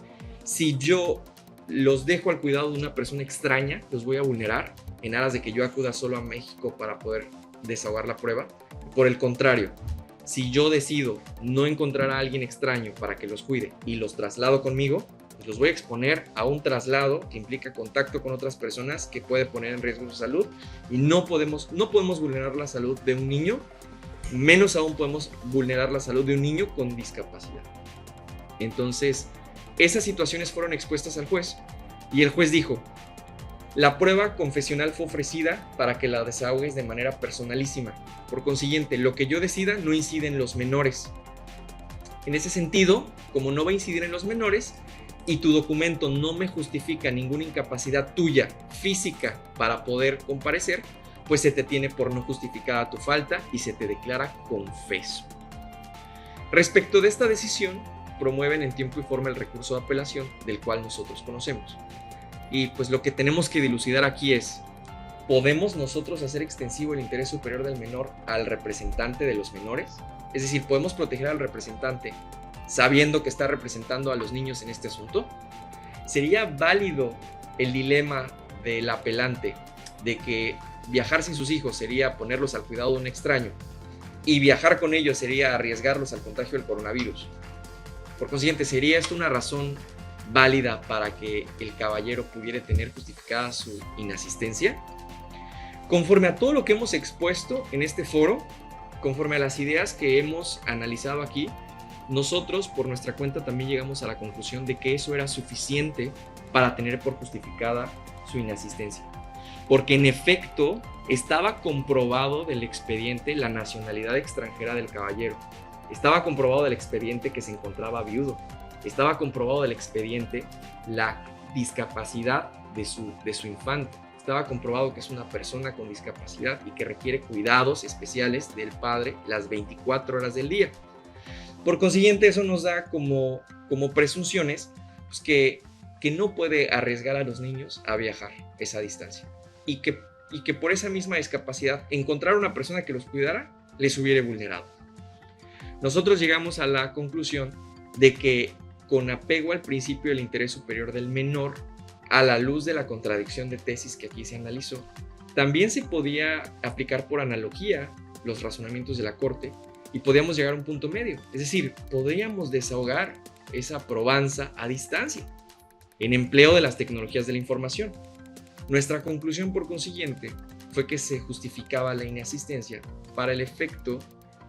si yo los dejo al cuidado de una persona extraña, los voy a vulnerar en aras de que yo acuda solo a México para poder desahogar la prueba. Por el contrario, si yo decido no encontrar a alguien extraño para que los cuide y los traslado conmigo, pues los voy a exponer a un traslado que implica contacto con otras personas que puede poner en riesgo su salud, y no podemos vulnerar la salud de un niño, menos aún podemos vulnerar la salud de un niño con discapacidad. Entonces, esas situaciones fueron expuestas al juez y el juez dijo: La prueba confesional fue ofrecida para que la desahogues de manera personalísima. Por consiguiente, lo que yo decida no incide en los menores. En ese sentido, como no va a incidir en los menores y tu documento no me justifica ninguna incapacidad tuya física para poder comparecer, pues se te tiene por no justificada tu falta y se te declara confeso. Respecto de esta decisión, promueven en tiempo y forma el recurso de apelación, del cual nosotros conocemos. Y pues lo que tenemos que dilucidar aquí es, ¿podemos nosotros hacer extensivo el interés superior del menor al representante de los menores? Es decir, ¿podemos proteger al representante sabiendo que está representando a los niños en este asunto? ¿Sería válido el dilema del apelante de que viajar sin sus hijos sería ponerlos al cuidado de un extraño y viajar con ellos sería arriesgarlos al contagio del coronavirus? Por consiguiente, ¿sería esto una razón válida para que el caballero pudiera tener justificada su inasistencia? Conforme a todo lo que hemos expuesto en este foro, conforme a las ideas que hemos analizado aquí, nosotros por nuestra cuenta también llegamos a la conclusión de que eso era suficiente para tener por justificada su inasistencia. Porque en efecto estaba comprobado del expediente la nacionalidad extranjera del caballero. Estaba comprobado del expediente que se encontraba viudo. Estaba comprobado del expediente la discapacidad de su infante. Estaba comprobado que es una persona con discapacidad y que requiere cuidados especiales del padre las 24 horas del día. Por consiguiente, eso nos da como presunciones pues que no puede arriesgar a los niños a viajar esa distancia. Y que por esa misma discapacidad, encontrar una persona que los cuidara les hubiera vulnerado. Nosotros llegamos a la conclusión de que con apego al principio del interés superior del menor, a la luz de la contradicción de tesis que aquí se analizó, también se podía aplicar por analogía los razonamientos de la Corte y podíamos llegar a un punto medio. Es decir, podríamos desahogar esa probanza a distancia en empleo de las tecnologías de la información. Nuestra conclusión, por consiguiente, fue que se justificaba la inasistencia para el efecto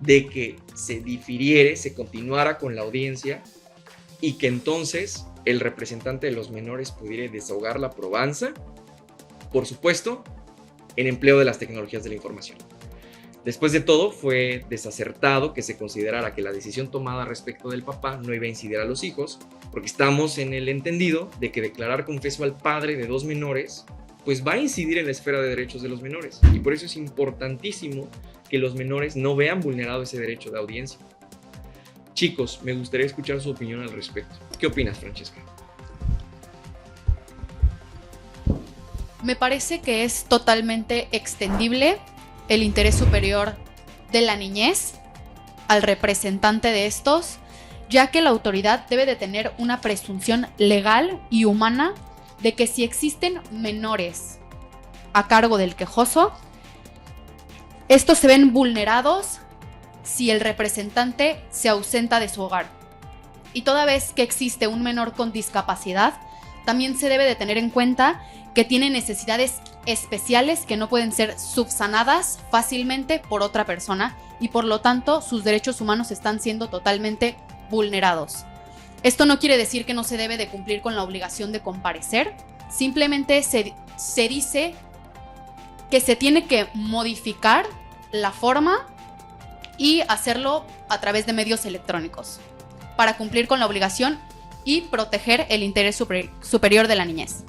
de que se difiriere, se continuara con la audiencia y que entonces el representante de los menores pudiera desahogar la probanza, por supuesto, en empleo de las tecnologías de la información. Después de todo, fue desacertado que se considerara que la decisión tomada respecto del papá no iba a incidir a los hijos, porque estamos en el entendido de que declarar confeso al padre de dos menores pues va a incidir en la esfera de derechos de los menores, y por eso es importantísimo que los menores no vean vulnerado ese derecho de audiencia. Chicos, me gustaría escuchar su opinión al respecto. ¿Qué opinas, Francesca? Me parece que es totalmente extendible el interés superior de la niñez al representante de estos, ya que la autoridad debe de tener una presunción legal y humana de que si existen menores a cargo del quejoso, estos se ven vulnerados si el representante se ausenta de su hogar. Y toda vez que existe un menor con discapacidad, también se debe de tener en cuenta que tiene necesidades especiales que no pueden ser subsanadas fácilmente por otra persona y por lo tanto sus derechos humanos están siendo totalmente vulnerados. Esto no quiere decir que no se debe de cumplir con la obligación de comparecer, simplemente se dice que se tiene que modificar la forma y hacerlo a través de medios electrónicos para cumplir con la obligación y proteger el interés superior de la niñez.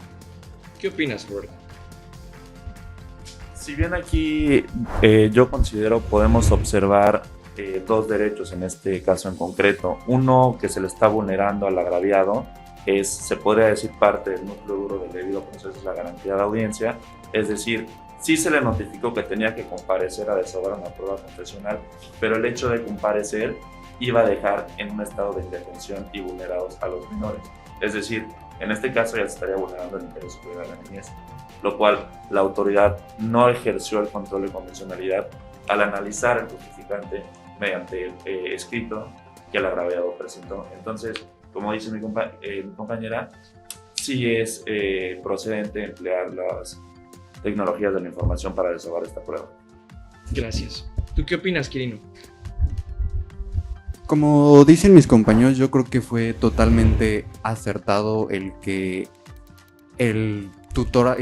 ¿Qué opinas, Roberto? Si bien aquí yo considero podemos observar dos derechos en este caso en concreto. Uno que se le está vulnerando al agraviado es, se podría decir, parte del núcleo duro del debido proceso, es la garantía de audiencia, es decir, sí se le notificó que tenía que comparecer a desahogar una prueba confesional, pero el hecho de comparecer iba a dejar en un estado de indefensión y vulnerados a los menores. Es decir, en este caso ya se estaría vulnerando el interés superior de la niñez, lo cual la autoridad no ejerció el control de convencionalidad al analizar el justificante mediante el escrito que el agraviado presentó. Entonces, como dice mi compañera, sí es procedente emplear las tecnologías de la información para desahogar esta prueba. Gracias. ¿Tú qué opinas, Quirino? Como dicen mis compañeros, yo creo que fue totalmente acertado el que el tutora,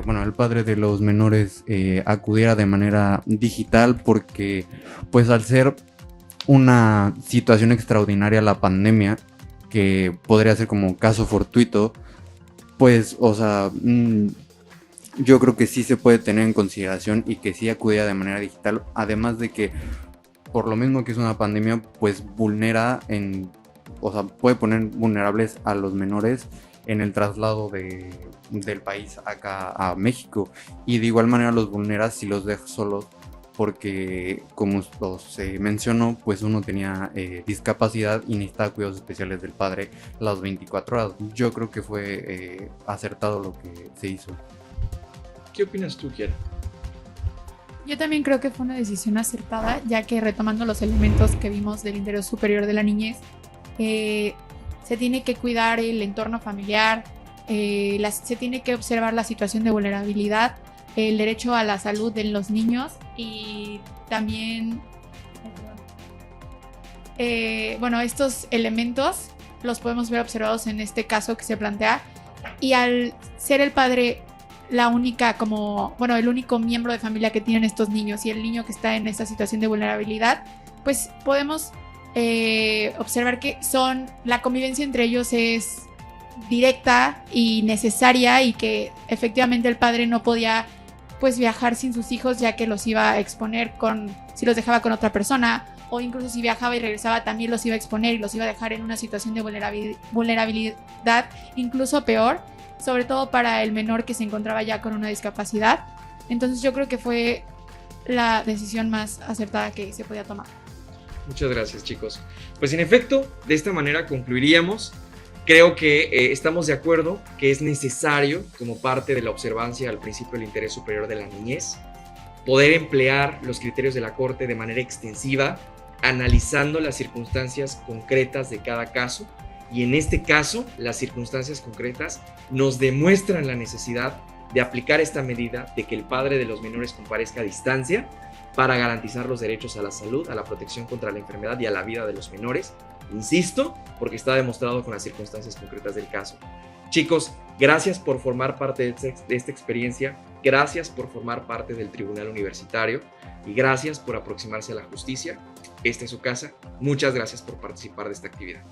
bueno, el padre de los menores acudiera de manera digital, porque pues al ser una situación extraordinaria la pandemia, que podría ser como caso fortuito, pues, o sea, yo creo que sí se puede tener en consideración y que sí acudiera de manera digital, además de que por lo mismo que es una pandemia, pues o sea, puede poner vulnerables a los menores en el traslado del país acá a México, y de igual manera los vulnera si los deja solos, porque como se mencionó, pues uno tenía discapacidad y necesitaba cuidados especiales del padre las 24 horas. Yo creo que fue acertado lo que se hizo. ¿Qué opinas tú, Kiara? Yo también creo que fue una decisión acertada, ya que retomando los elementos que vimos del interés superior de la niñez, se tiene que cuidar el entorno familiar, se tiene que observar la situación de vulnerabilidad, el derecho a la salud de los niños y también, bueno, estos elementos los podemos ver observados en este caso que se plantea, y al ser el padre la única el único miembro de familia que tienen estos niños y el niño que está en esta situación de vulnerabilidad, pues podemos observar que la convivencia entre ellos es directa y necesaria, y que efectivamente el padre no podía pues viajar sin sus hijos, ya que los iba a exponer si los dejaba con otra persona, o incluso si viajaba y regresaba también los iba a exponer y los iba a dejar en una situación de vulnerabilidad incluso peor, sobre todo para el menor que se encontraba ya con una discapacidad. Entonces yo creo que fue la decisión más acertada que se podía tomar. Muchas gracias, chicos. Pues en efecto, de esta manera concluiríamos. Creo que estamos de acuerdo que es necesario, como parte de la observancia al principio del interés superior de la niñez, poder emplear los criterios de la Corte de manera extensiva, analizando las circunstancias concretas de cada caso. Y en este caso, las circunstancias concretas nos demuestran la necesidad de aplicar esta medida de que el padre de los menores comparezca a distancia para garantizar los derechos a la salud, a la protección contra la enfermedad y a la vida de los menores. Insisto, porque está demostrado con las circunstancias concretas del caso. Chicos, gracias por formar parte de esta experiencia, gracias por formar parte del Tribunal Universitario y gracias por aproximarse a la justicia. Esta es su casa. Muchas gracias por participar de esta actividad.